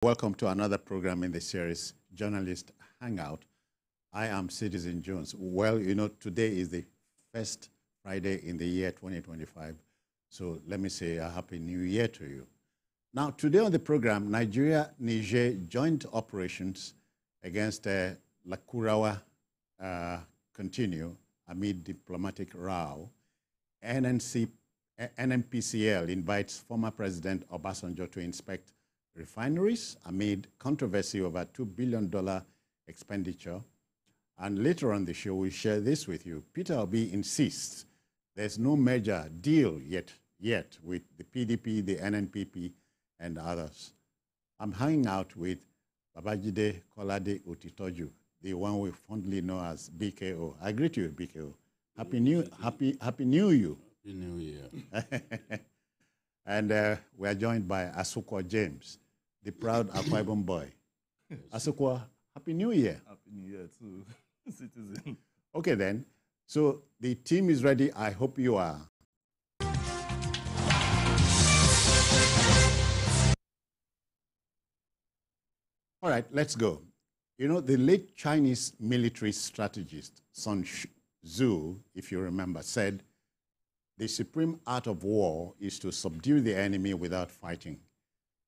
Welcome to another program in the series, Journalist Hangout. I am Citizen Jones. Well, you know, today is the first Friday in the year 2025. So let me say a Happy New Year to you. Now, today on the program, Niger joint operations against Lakurawa continue amid diplomatic row. NNPCL invites former President Obasanjo to inspect refineries amid controversy over $2 billion expenditure. And later on the show, we'll share this with you. Peter Obi insists there's no major deal yet with the PDP, the NNPP, and others. I'm hanging out with Babajide Kolade Otitoju, the one we fondly know as BKO. I greet you, BKO. Happy New You. Happy New Year. And we are joined by Asukwa James, the proud Akwa Ibom boy. Asukwa, Happy New Year. Happy New Year too, Citizen. Okay then. So the team is ready. I hope you are. All right, let's go. You know, the late Chinese military strategist Sun Tzu, if you remember, said, the supreme art of war is to subdue the enemy without fighting.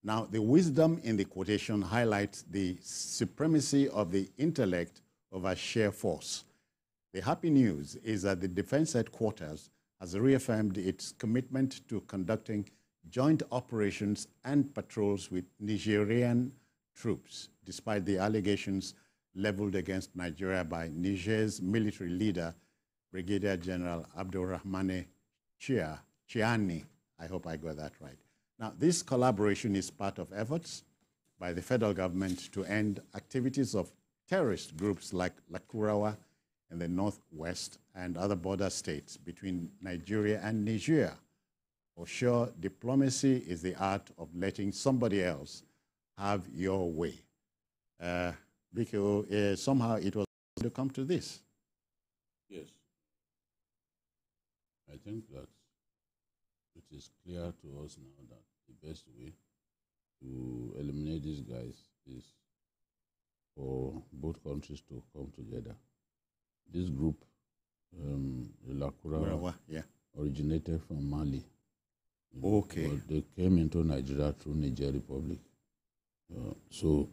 Now, the wisdom in the quotation highlights the supremacy of the intellect over sheer force. The happy news is that the Defense Headquarters has reaffirmed its commitment to conducting joint operations and patrols with Nigerian troops, despite the allegations leveled against Nigeria by Niger's military leader, Brigadier General Abdulrahmane Chiani. I hope I got that right. Now, this collaboration is part of efforts by the federal government to end activities of terrorist groups like Lakurawa in the northwest and other border states between Nigeria and Niger. For sure, diplomacy is the art of letting somebody else have your way. Because somehow it was to come to this. Yes. I think that it is clear to us now that the best way to eliminate these guys is for both countries to come together. This group, the Lakurawa, originated from Mali. Okay. But they came into Nigeria through Niger Republic. So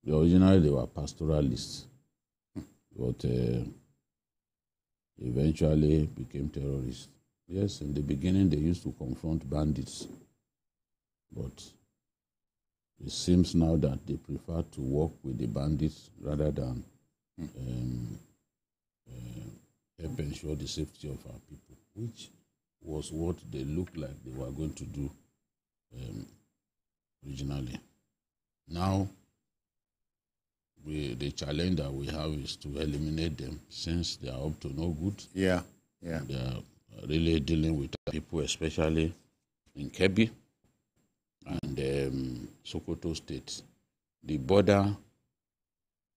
originally they were pastoralists, but eventually became terrorists. Yes, in the beginning they used to confront bandits, but it seems now that they prefer to work with the bandits rather than help ensure the safety of our people, which was what they looked like they were going to do originally. Now, the challenge that we have is to eliminate them since they are up to no good. Yeah. They are really dealing with people, especially in Kebbi and Sokoto State. The border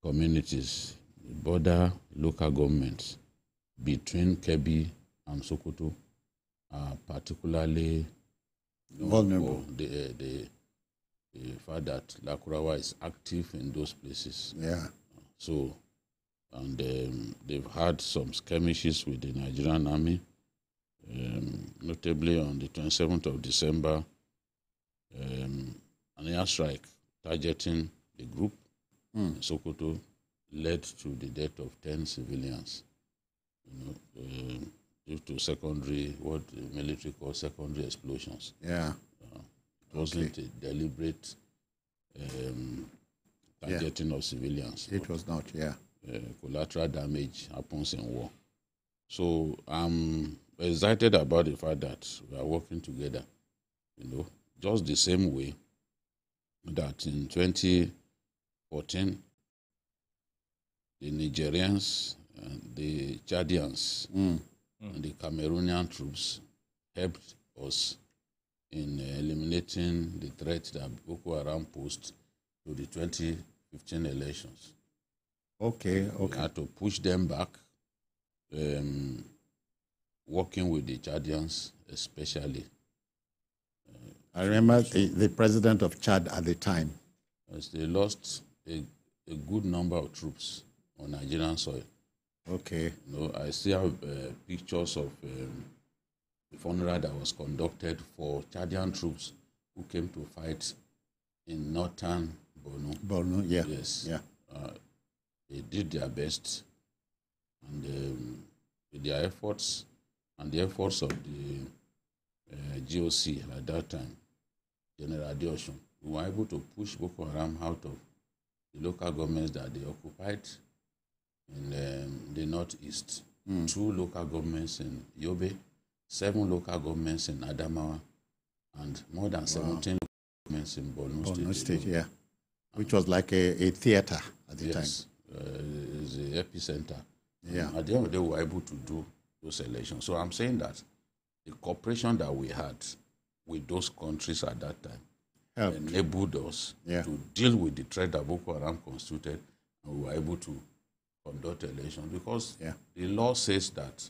communities, the border local governments between Kebbi and Sokoto are particularly vulnerable. The fact that Lakurawa is active in those places. Yeah. So, and they've had some skirmishes with the Nigerian army, notably on the 27th of December, an airstrike targeting the group in Sokoto led to the death of 10 civilians, due to secondary, what the military calls secondary explosions. Yeah. It wasn't a deliberate targeting of civilians. It was not, yeah. Collateral damage happens in war. So I'm excited about the fact that we are working together, just the same way that in 2014, the Nigerians and the Chadians and the Cameroonian troops helped us in eliminating the threat that Boko Haram posed to the 2015 elections. Okay. We had to push them back, working with the Chadians especially. I remember the president of Chad at the time as they lost a good number of troops on Nigerian soil. Okay. You know, I still have pictures of the funeral that was conducted for Chadian troops who came to fight in northern Borno. Borno, yeah. Yes. Yeah. They did their best, and with their efforts and the efforts of the GOC at that time, General Adeosun, we were able to push Boko Haram out of the local governments that they occupied in the northeast. 2 local governments in Yobe, 7 local governments in Adamawa, and more than 17 governments in Borno State. Yeah. Which was like a theater at the time. It's the epicenter. Yeah. At the end of the day, we were able to do those elections. So I'm saying that the cooperation that we had with those countries at that time enabled us to deal with the threat that Boko Haram constituted, and we were able to conduct elections because the law says that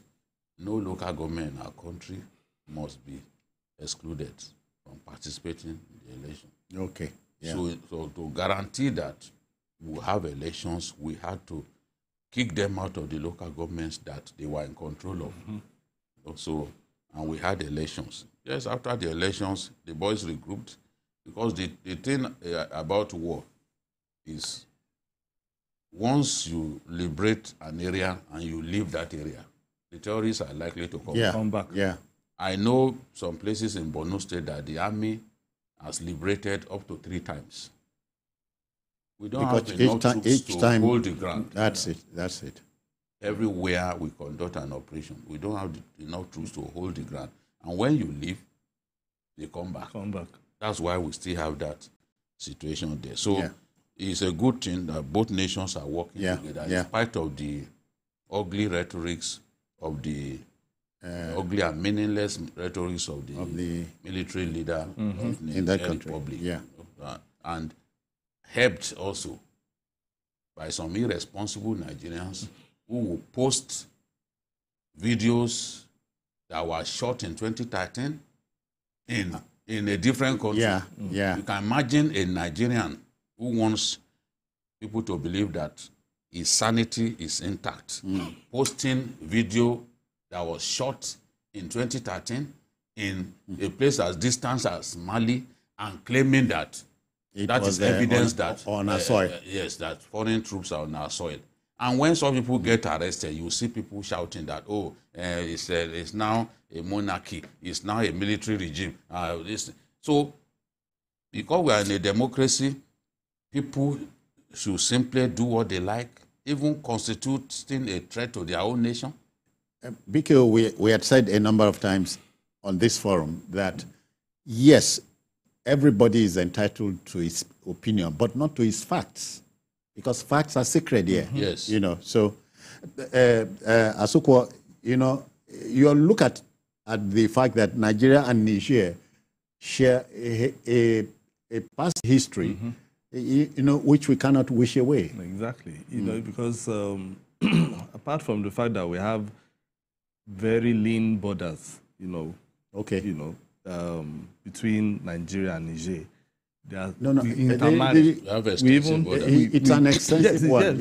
no local government in our country must be excluded from participating in the election. Okay. Yeah. So to guarantee that we'll have elections, we had to kick them out of the local governments that they were in control of. So, and we had elections. Yes, after the elections, the boys regrouped because the thing about war is once you liberate an area and you leave that area, the terrorists are likely to come back. Yeah. I know some places in Borno State that the army has liberated up to 3 times. We don't Because have enough troops to hold the ground. That's it. Everywhere we conduct an operation, we don't have enough troops to hold the ground. And when you leave, they come back. That's why we still have that situation there. So it's a good thing that both nations are working together in spite of the ugly rhetorics of the ugly and meaningless rhetorics of the military leader in that country. Republic. And helped also by some irresponsible Nigerians who will post videos that were shot in 2013 in a different country. You can imagine a Nigerian who wants people to believe that his sanity is intact, posting video that was shot in 2013 in a place as distant as Mali and claiming that that is evidence that on our soil. Yes, that foreign troops are on our soil. And when some people get arrested, you see people shouting that, it's now a monarchy, it's now a military regime. So, because we are in a democracy, people should simply do what they like, even constituting a threat to their own nation. Because we had said a number of times on this forum that, yes, everybody is entitled to his opinion, but not to his facts, because facts are sacred here. Yes. You know, so, Asukwo, you know, you look at the fact that Nigeria and Niger share a past history, you know, which we cannot wish away. Exactly. You know, because apart from the fact that we have very lean borders, you know, between Nigeria and Niger. It's an extensive one.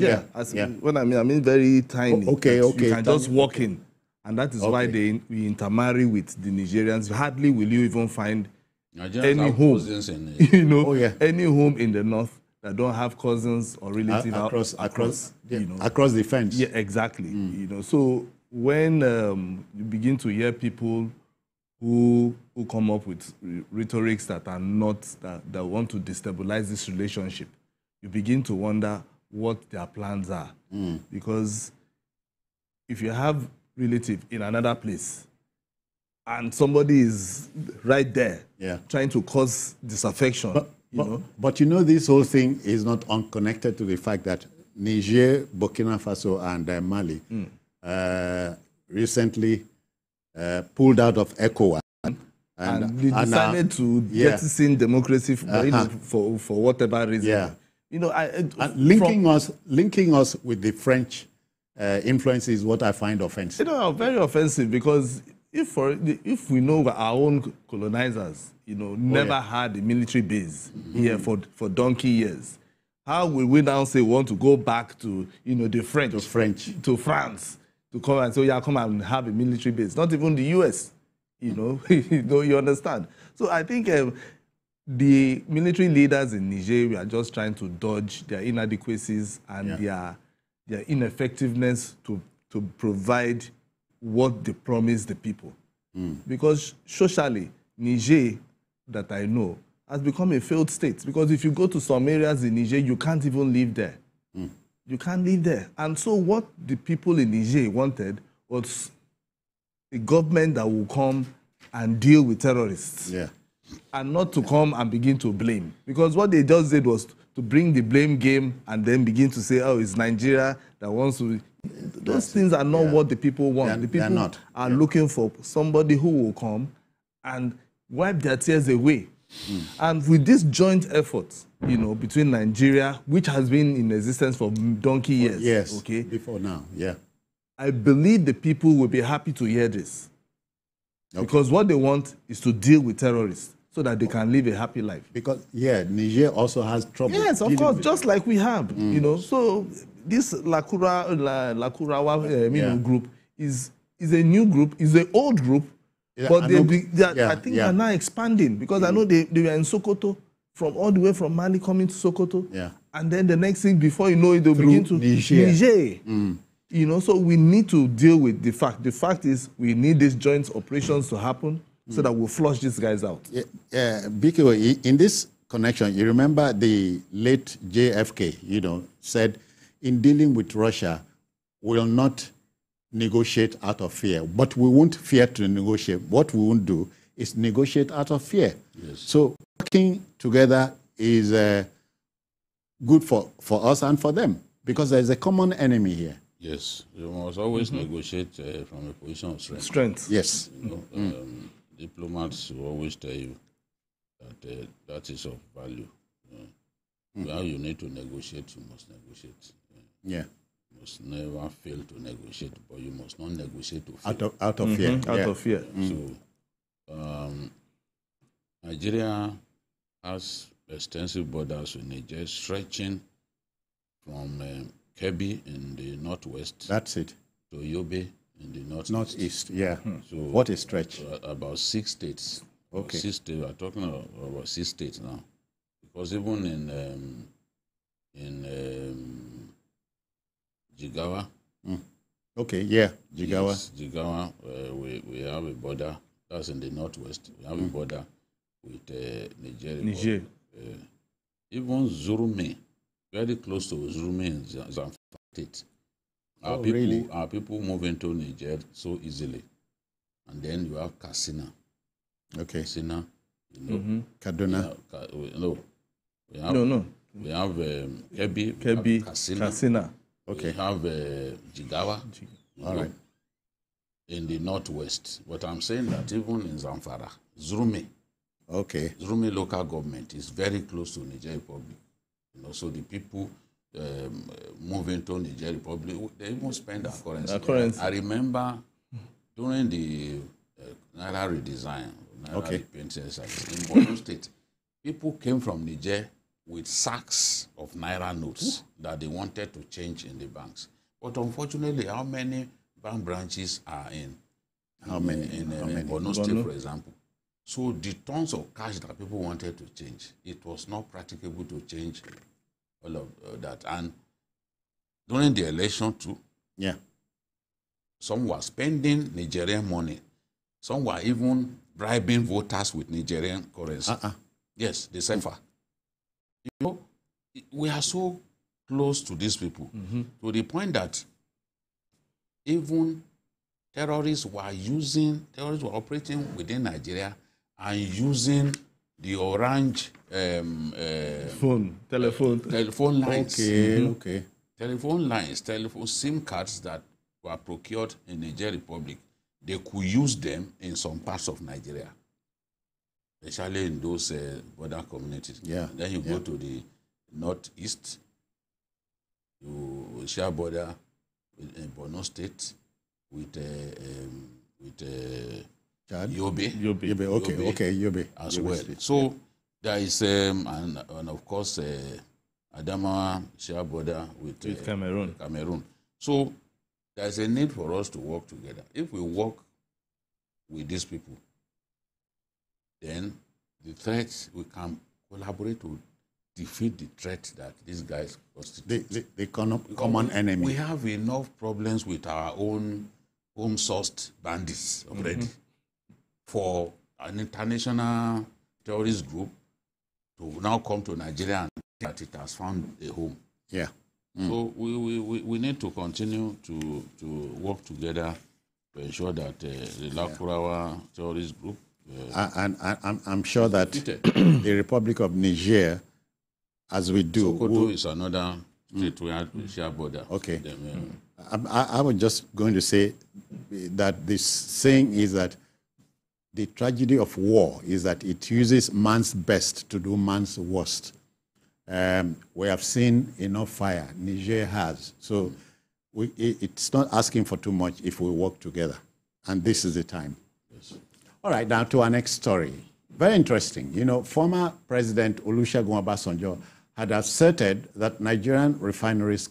What I mean very tiny. You can just walk in, and that is why we intermarry with the Nigerians. Hardly will you even find any home, any home in the north that don't have cousins or relatives across the fence. Yeah, exactly. You know, so when you begin to hear people who come up with rhetorics that are not, that want to destabilize this relationship, you begin to wonder what their plans are. Because if you have relative in another place and somebody is right there trying to cause disaffection, but you know, this whole thing is not unconnected to the fact that Niger, Burkina Faso, and Mali recently pulled out of ECOWAS. And they decided to jettison democracy for whatever reason. You know, linking us with the French influence is what I find offensive. You know, very offensive, because if we know our own colonizers, never had a military base here for donkey years, how will we now say we want to go back to the French to France to come and say, yeah, come and have a military base? Not even the US, you understand. So I think the military leaders in Niger, we are just trying to dodge their inadequacies and their ineffectiveness to provide what they promise the people. Because socially, Niger, that I know, has become a failed state. Because if you go to some areas in Niger, you can't even live there. You can't live there. And so what the people in Niger wanted was a government that will come and deal with terrorists. And not to come and begin to blame. Because what they just did was to bring the blame game and then begin to say, oh, it's Nigeria that wants to... Those things are not what the people want. The people are looking for somebody who will come and wipe their tears away. And with this joint effort, between Nigeria, which has been in existence for donkey years, before now, I believe the people will be happy to hear this. Because what they want is to deal with terrorists so that they can live a happy life. Because, Niger also has trouble. Yes, of course, just like we have, So this Lakurawa group is a new group, is an old group, but I think they are now expanding because I know they were in Sokoto, from all the way from Mali coming to Sokoto. And then the next thing, before you know it, they'll begin to Niger. So we need to deal with the fact. The fact is we need these joint operations to happen so that we'll flush these guys out. Biko, in this connection, you remember the late JFK, said, in dealing with Russia, we'll not negotiate out of fear. But we won't fear to negotiate. What we won't do is negotiate out of fear. So working together is good for us and for them because there's a common enemy here. Yes, you must always negotiate from a position of strength. Yes. Diplomats will always tell you that that is of value. When you need to negotiate, you must negotiate. You must never fail to negotiate, but you must not negotiate to fear. Out of fear. Out of fear. So, Nigeria has extensive borders with Niger, stretching from Kebbi in the northwest. That's it. To Yobe in the northeast. So what is stretch? About 6 states. Okay. 6 states. We're talking about 6 states now, because even in Jigawa. Okay. Jigawa. Yes, Jigawa. We have a border. That's in the northwest. We have a border with Niger. Even Zurume, very close to Zurume in Zamfara State. Our people move into Niger so easily. And then you have Katsina. Okay. Katsina, Kaduna. We have Kebbi, Katsina. Okay. We have Jigawa. All right. In the northwest. But I'm saying that even in Zamfara, Zurume. Okay. Zurume local government is very close to Niger Republic. So the people moving to Niger Republic, they even spend their currency. I remember during the Naira redesign, repainting in Borno State, people came from Niger with sacks of Naira notes that they wanted to change in the banks. But unfortunately, how many bank branches are in Borno State, for example? So the tons of cash that people wanted to change, it was not practicable to change all of that. And during the election too, some were spending Nigerian money. Some were even bribing voters with Nigerian currency. Yes, the CFA. We are so close to these people to the point that even terrorists were operating within Nigeria and using the orange telephone lines. Okay. Telephone lines, telephone SIM cards that were procured in Niger Republic. They could use them in some parts of Nigeria, especially in those border communities. Then you go to the northeast, you share border in Borno State with Chad? Yobe. Yobe, okay, Yobe. As Yobe well. State. So there is, and of course, Adama share border with Cameroon. So there's a need for us to work together. If we work with these people, then the threats, we can collaborate to defeat the threat that these guys constitute. The common enemy. We have enough problems with our own home-sourced bandits already for an international terrorist group to now come to Nigeria and that it has found a home. Yeah. So we need to continue to work together to ensure that the Lakurawa terrorist group and I'm sure that the Republic of Niger, as we do, Sokoto is another state where we share border. Okay. Them, I was just going to say that this saying is that the tragedy of war is that it uses man's best to do man's worst. We have seen enough fire. Niger has. So it's not asking for too much if we work together. And this is the time. Yes. All right, now to our next story. Very interesting. You know, former President Olusegun Obasanjo had asserted that Nigerian refineries